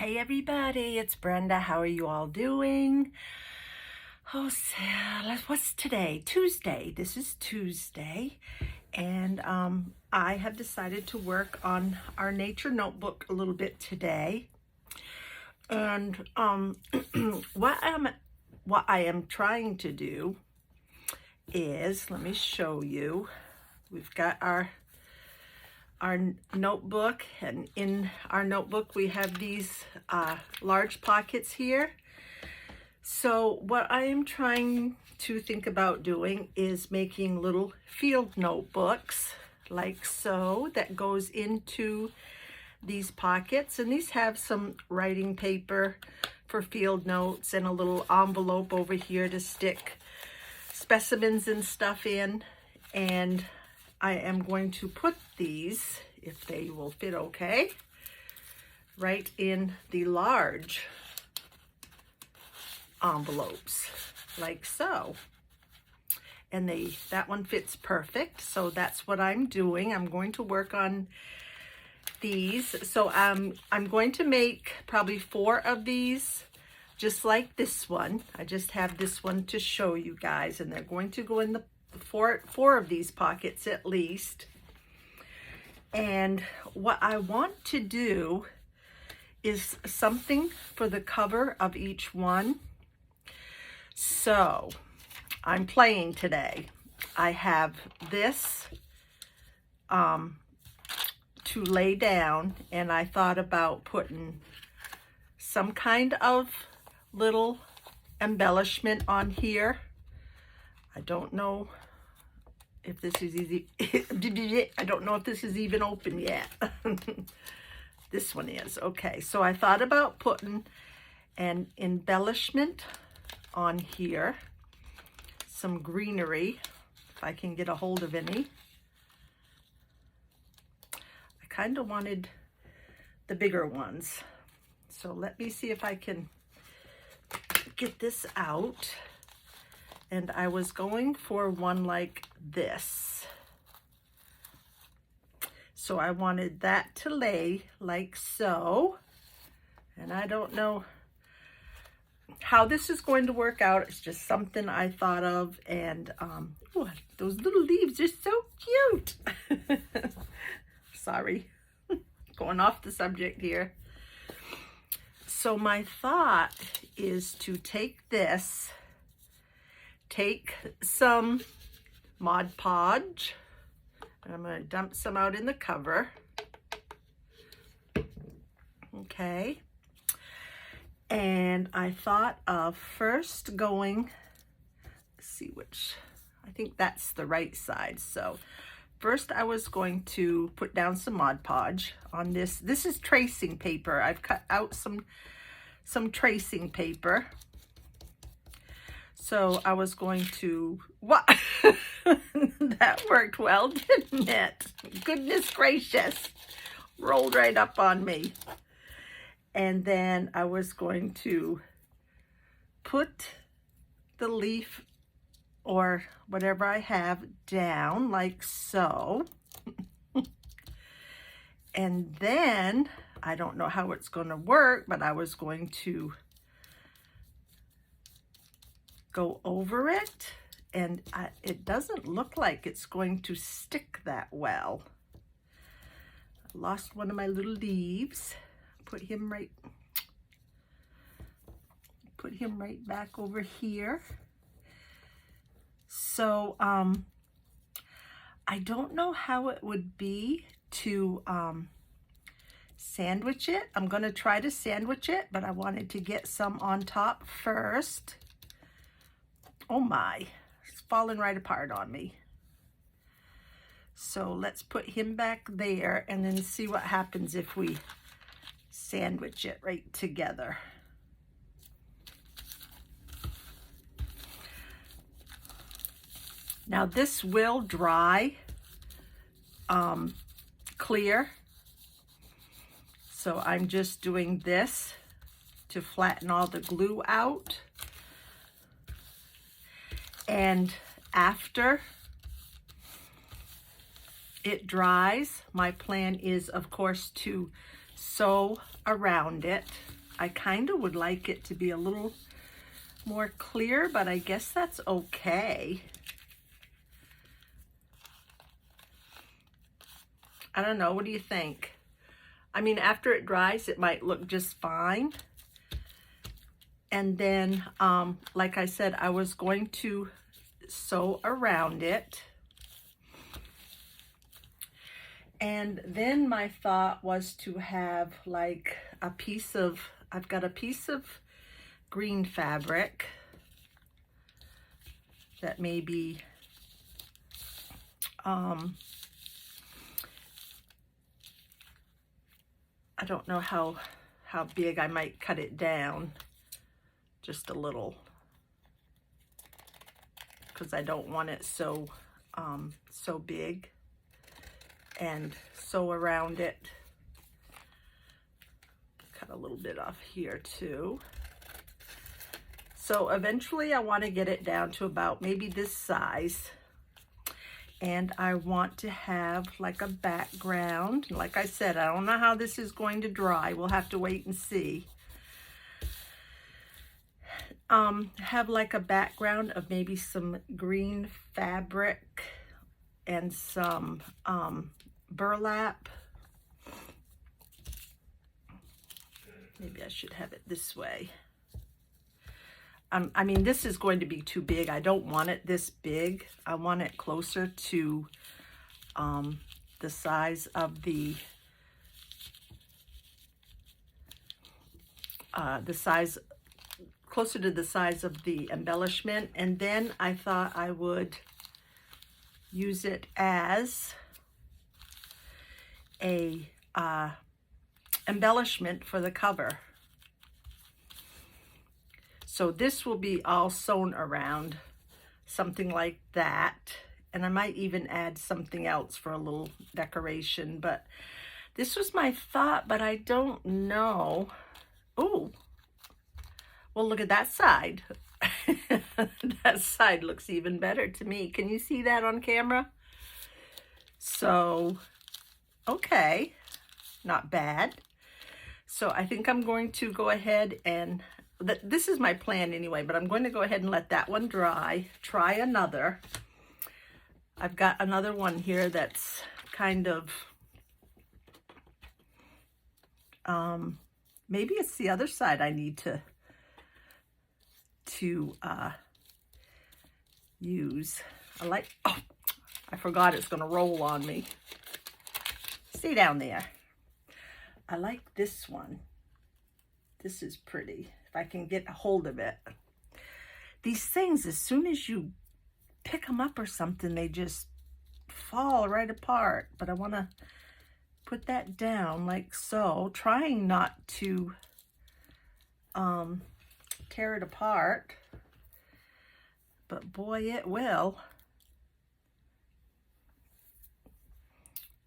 Hey everybody, it's Brenda. How are you all doing? Oh, what's today? Tuesday. This is Tuesday. And I have decided to work on our nature notebook a little bit today. And what I am trying to do is, let me show you. We've got our notebook, and in our notebook we have these large pockets here. So what I am trying to think about doing is making little field notebooks like so that goes into these pockets, and these have some writing paper for field notes and a little envelope over here to stick specimens and stuff in. And I am going to put these, if they will fit okay, right in the large envelopes, like so. And that one fits perfect, so that's what I'm doing. I'm going to work on these. So I'm going to make probably 4 of these, just like this one. I just have this one to show you guys, and they're going to go in the four of these pockets at least. And what I want to do is something for the cover of each one. So I'm playing today. I have this to lay down, and I thought about putting some kind of little embellishment on here. I don't know if this is easy. I don't know if this is even open yet. This one is. Okay, so I thought about putting an embellishment on here. Some greenery, if I can get a hold of any. I kind of wanted the bigger ones. So let me see if I can get this out. And I was going for one like this. So I wanted that to lay like so. And I don't know how this is going to work out. It's just something I thought of. And ooh, those little leaves are so cute. Sorry, going off the subject here. So my thought is to take this, take some Mod Podge, and I'm going to dump some out in the cover. Okay. And I thought of first going, let's see which, I think that's the right side. So first I was going to put down some Mod Podge on this. This is tracing paper. I've cut out some tracing paper. So I was going to, what? That worked well, didn't it? Goodness gracious. Rolled right up on me. And then I was going to put the leaf or whatever I have down like so. And then, I don't know how it's going to work, but I was going to go over it, and it doesn't look like it's going to stick that well. I lost one of my little leaves. Put him right back over here. So I don't know how it would be to sandwich it. I'm going to try to sandwich it, but I wanted to get some on top first. Oh my, it's falling right apart on me. So let's put him back there and then see what happens if we sandwich it right together. Now this will dry clear. So I'm just doing this to flatten all the glue out. And after it dries, my plan is, of course, to sew around it I kind of would like it to be a little more clear, but I guess that's okay. I don't know, what do you think? I mean, after it dries, it might look just fine. And then, like I said, I was going to sew around it. And then my thought was to have like a piece of, I've got a piece of green fabric that maybe, I don't know how big. I might cut it down just a little because I don't want it so so big, and sew around it. Cut a little bit off here too. So eventually I want to get it down to about maybe this size. And I want to have like a background. Like I said, I don't know how this is going to dry. We'll have to wait and see. Have like a background of maybe some green fabric and some burlap. Maybe I should have it this way. I mean, this is going to be too big. I don't want it this big. I want it closer to the size of the closer to the size of the embellishment. And then I thought I would use it as a embellishment for the cover. So this will be all sewn around, something like that. And I might even add something else for a little decoration, but this was my thought, but I don't know. Oh, well, look at that side. That side looks even better to me. Can you see that on camera? So, okay, not bad. So I think I'm going to go ahead and this is my plan anyway, but I'm going to go ahead and let that one dry. Try another. I've got another one here that's kind of, maybe it's the other side I need to use. Oh, I forgot it's going to roll on me. Stay down there. I like this one. This is pretty. If I can get a hold of it. These things, as soon as you pick them up or something, they just fall right apart. But I want to put that down like so, trying not to tear it apart. But boy, it will.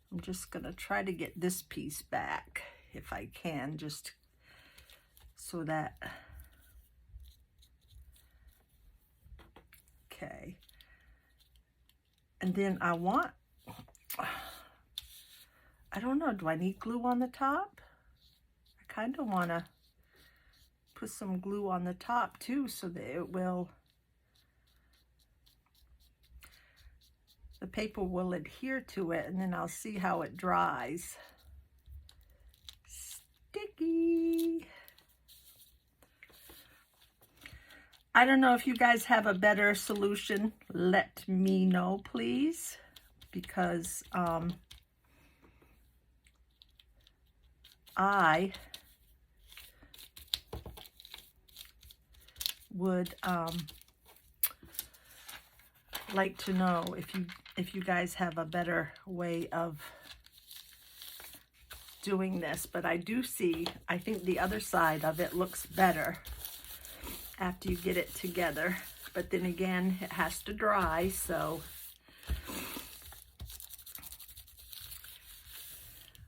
I'm just going to try to get this piece back if I can, just so that, okay. And then I want, I don't know, do I need glue on the top? I kind of want to put some glue on the top too, so that it will, the paper will adhere to it, and then I'll see how it dries. Sticky. I don't know if you guys have a better solution. Let me know, please, because I would like to know if you guys have a better way of doing this. But I do see, I think the other side of it looks better after you get it together, but then again, it has to dry, so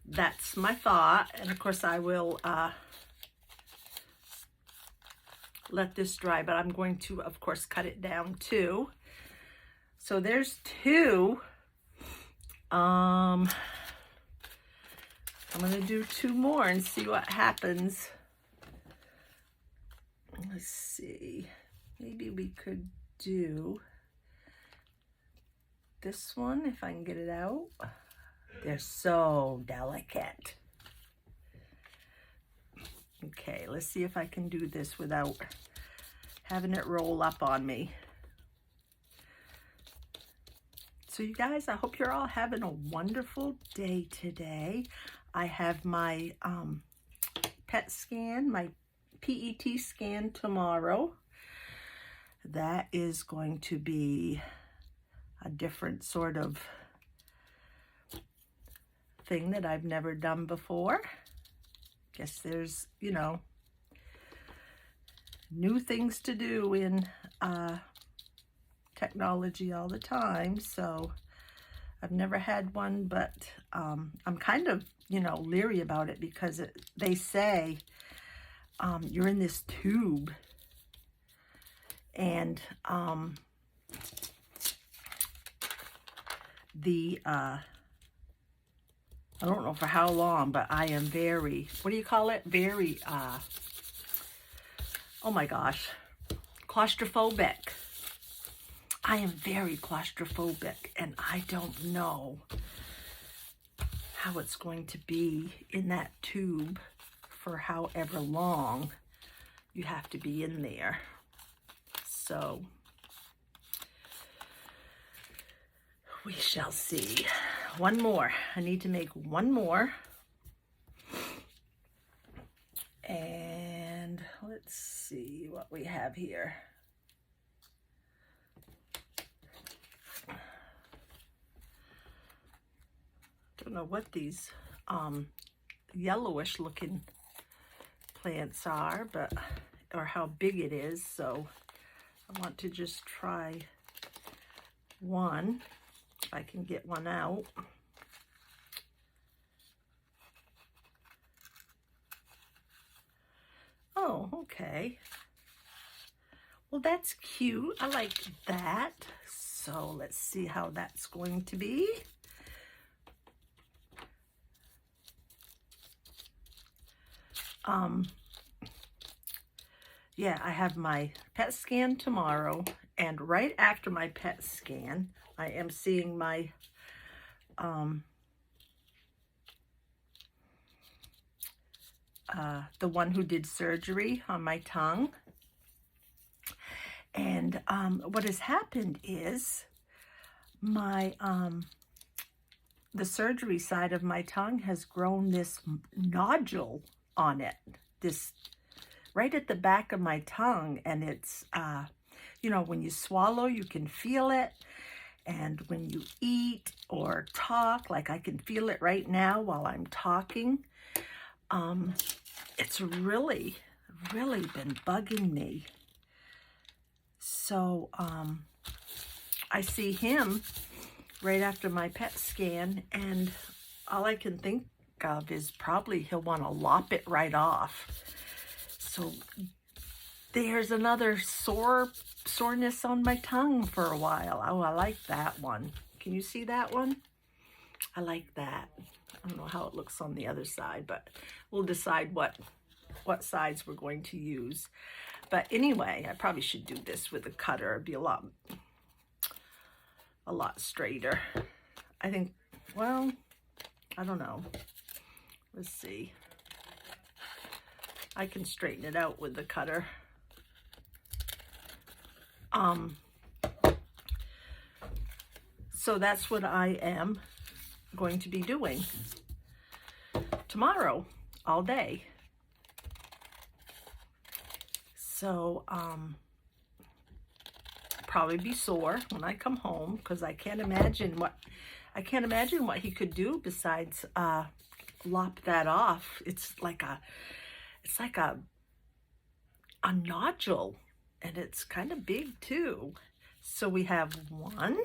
that's my thought. And of course I will let this dry, but I'm going to, of course, cut it down too. So there's two. I'm going to do two more and see what happens. let's see, maybe we could do this one if I can get it out. They're so delicate. Okay, let's see if I can do this without having it roll up on me. So you guys, I hope you're all having a wonderful day today. I have my PET scan, my PET scan tomorrow. That is going to be a different sort of thing that I've never done before. Guess there's, you know, new things to do in technology all the time. So I've never had one, but I'm kind of, you know, leery about it because they say you're in this tube, and I don't know for how long, but I am very, what do you call it? Very, oh my gosh, claustrophobic. I am very claustrophobic, and I don't know how it's going to be in that tube for however long you have to be in there. So we shall see. One more. I need to make one more. And let's see what we have here. Don't know what these yellowish looking plants are, but or how big it is. So I want to just try one. If I can get one out. Oh, okay. Well, that's cute. I like that. So let's see how that's going to be. Yeah, I have my PET scan tomorrow, and right after my PET scan, I am seeing my the one who did surgery on my tongue. And what has happened is my the surgery side of my tongue has grown this nodule on it, this right at the back of my tongue, and it's you know, when you swallow you can feel it, and when you eat or talk, like I can feel it right now while I'm talking. It's really been bugging me. So I see him right after my PET scan, and all I can think of is probably he'll want to lop it right off. So there's another soreness on my tongue for a while. Oh, I like that one. Can you see that one? I like that. I don't know how it looks on the other side, but we'll decide what sides we're going to use. But anyway, I probably should do this with a cutter. It'd be a lot straighter. I think, well, I don't know. Let's see. I can straighten it out with the cutter. So that's what I am going to be doing tomorrow all day. So probably be sore when I come home, because I can't imagine what he could do besides lop that off. It's like a nodule, and it's kind of big too. So we have one.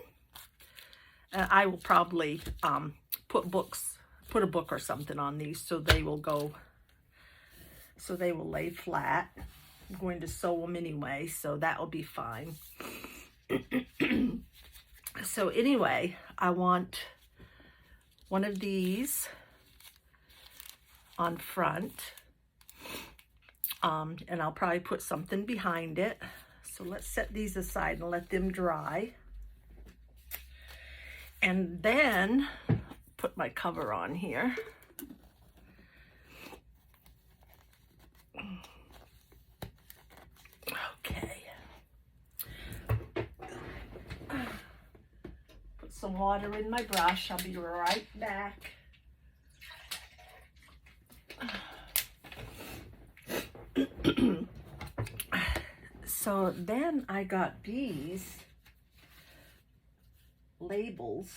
I will probably put a book or something on these so they will lay flat. I'm going to sew them anyway, so that will be fine. So anyway, I want one of these on front, And I'll probably put something behind it. So let's set these aside and let them dry. And then put my cover on here. Okay. Put some water in my brush. I'll be right back. So then I got these labels.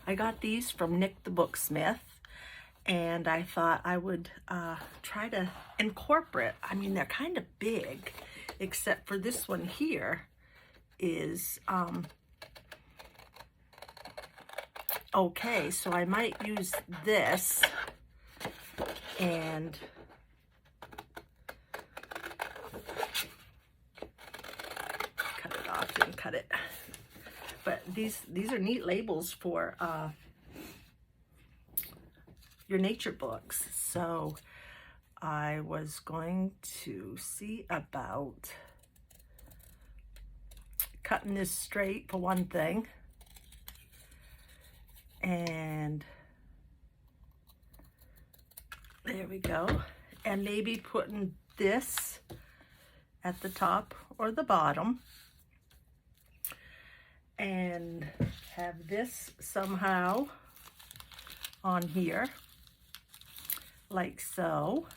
I got these from Nick the Booksmith, and I thought I would try to incorporate. I mean, they're kind of big, except for this one here is okay. So I might use this and cut it off and cut it. But these are neat labels for your nature books. So I was going to see about cutting this straight for one thing, and there we go, and maybe putting this at the top or the bottom, and have this somehow on here like so.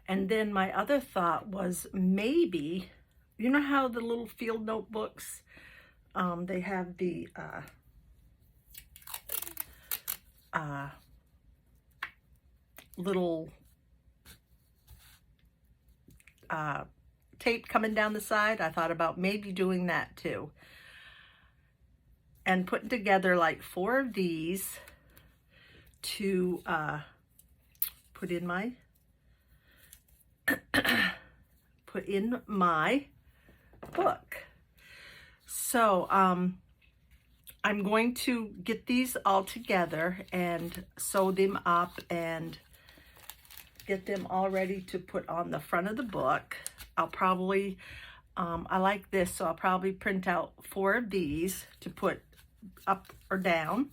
And then my other thought was maybe, you know how the little field notebooks, they have the little tape coming down the side? I thought about maybe doing that too. And putting together like 4 of these to put in my book. So I'm going to get these all together and sew them up and get them all ready to put on the front of the book. I'll probably, I like this, so I'll probably print out 4 of these to put up or down.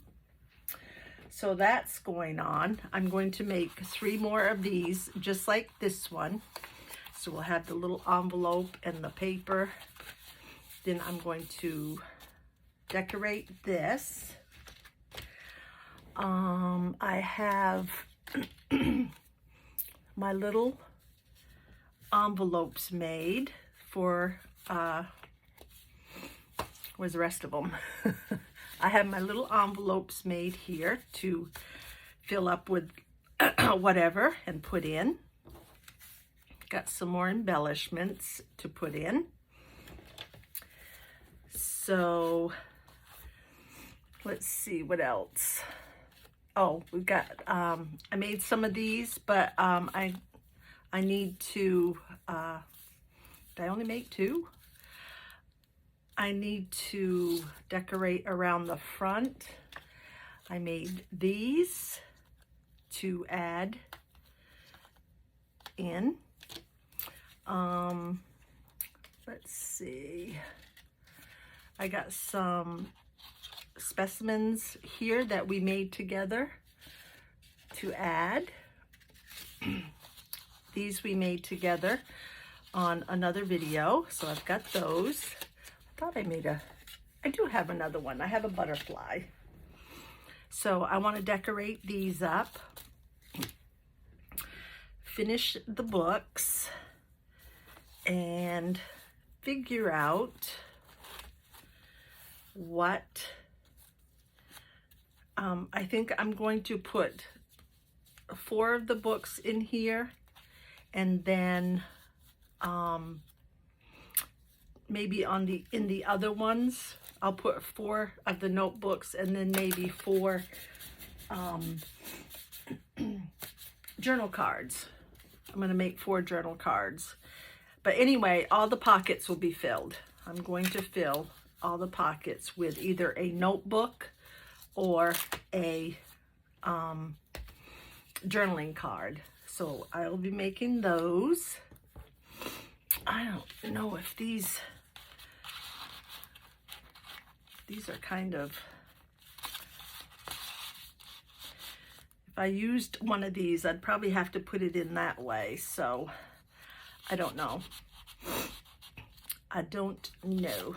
So that's going on. I'm going to make 3 more of these just like this one. So we'll have the little envelope and the paper. Then I'm going to decorate this. I have my little envelopes made for, where's the rest of them? I have my little envelopes made here to fill up with whatever and put in. Got some more embellishments to put in. So let's see what else. Oh, we've got, I made some of these, but I need to, did I only make 2? I need to decorate around the front. I made these to add in. Let's see. I got some specimens here that we made together to add. These we made together on another video, so I've got those. I thought I made I do have another one. I have a butterfly. So I want to decorate these up, finish the books, and figure out what I think I'm going to put 4 of the books in here, and then maybe in the other ones I'll put 4 of the notebooks, and then maybe 4 journal cards. I'm going to make 4 journal cards. But anyway, all the pockets will be filled. I'm going to fill all the pockets with either a notebook or a journaling card. So I'll be making those. I don't know if these are kind of, if I used one of these, I'd probably have to put it in that way. So I don't know. I don't know.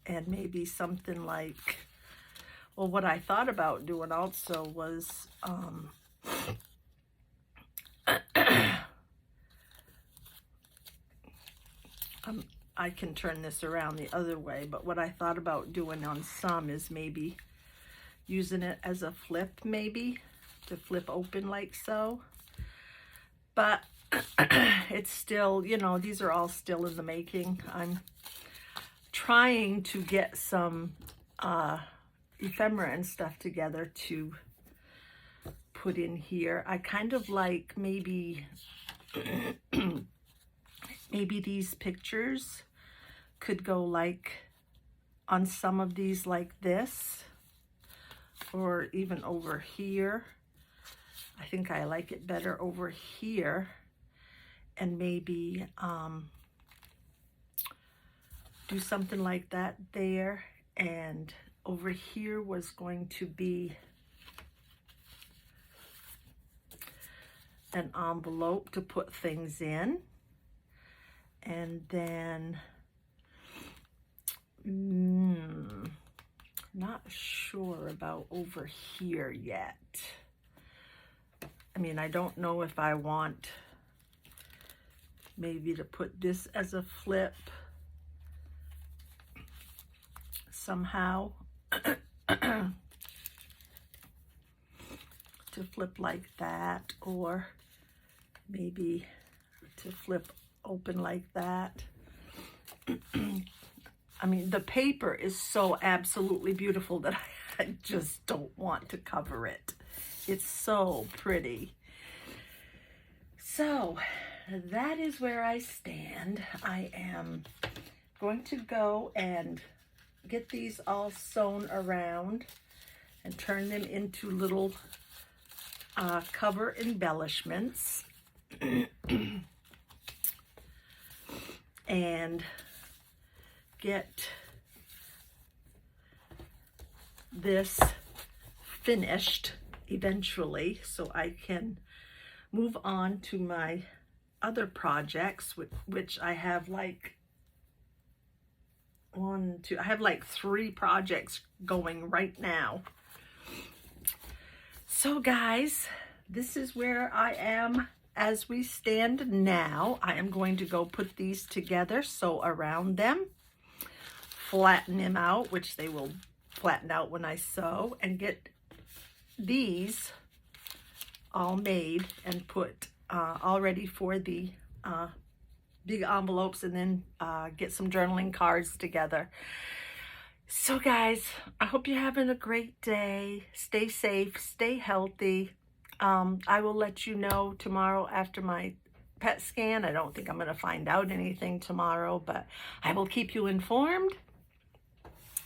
And maybe something like, well, what I thought about doing also was, I can turn this around the other way, but what I thought about doing on some is maybe using it as a flip, maybe to flip open like so. But it's still, you know, these are all still in the making. I'm trying to get some ephemera and stuff together to put in here. I kind of like maybe maybe these pictures could go like on some of these like this, or even over here. I think I like it better over here, and maybe do something like that there, and over here was going to be an envelope to put things in. And then not sure about over here yet. I mean, I don't know if I want maybe to put this as a flip somehow. To flip like that, or maybe to flip open like that. I mean, the paper is so absolutely beautiful that I just don't want to cover it. It's so pretty. So that is where I stand. I am going to go and get these all sewn around and turn them into little cover embellishments. And get this finished eventually, so I can move on to my other projects, which I have like I have like 3 projects going right now. So guys, this is where I am as we stand now. I am going to go put these together, sew around them, flatten them out, which they will flatten out when I sew, and get these all made and put all ready for the big envelopes, and then get some journaling cards together. So guys, I hope you're having a great day. Stay safe, stay healthy. I will let you know tomorrow after my PET scan. I don't think I'm going to find out anything tomorrow, but I will keep you informed.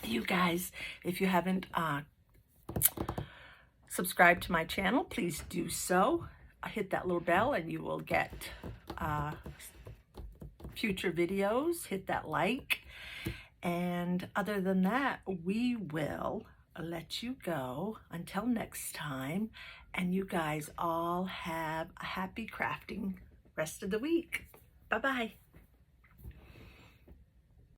You guys, if you haven't subscribed to my channel, please do so. Hit that little bell and you will get future videos. Hit that like. And other than that, we will let you go until next time. And you guys all have a happy crafting rest of the week. Bye-bye.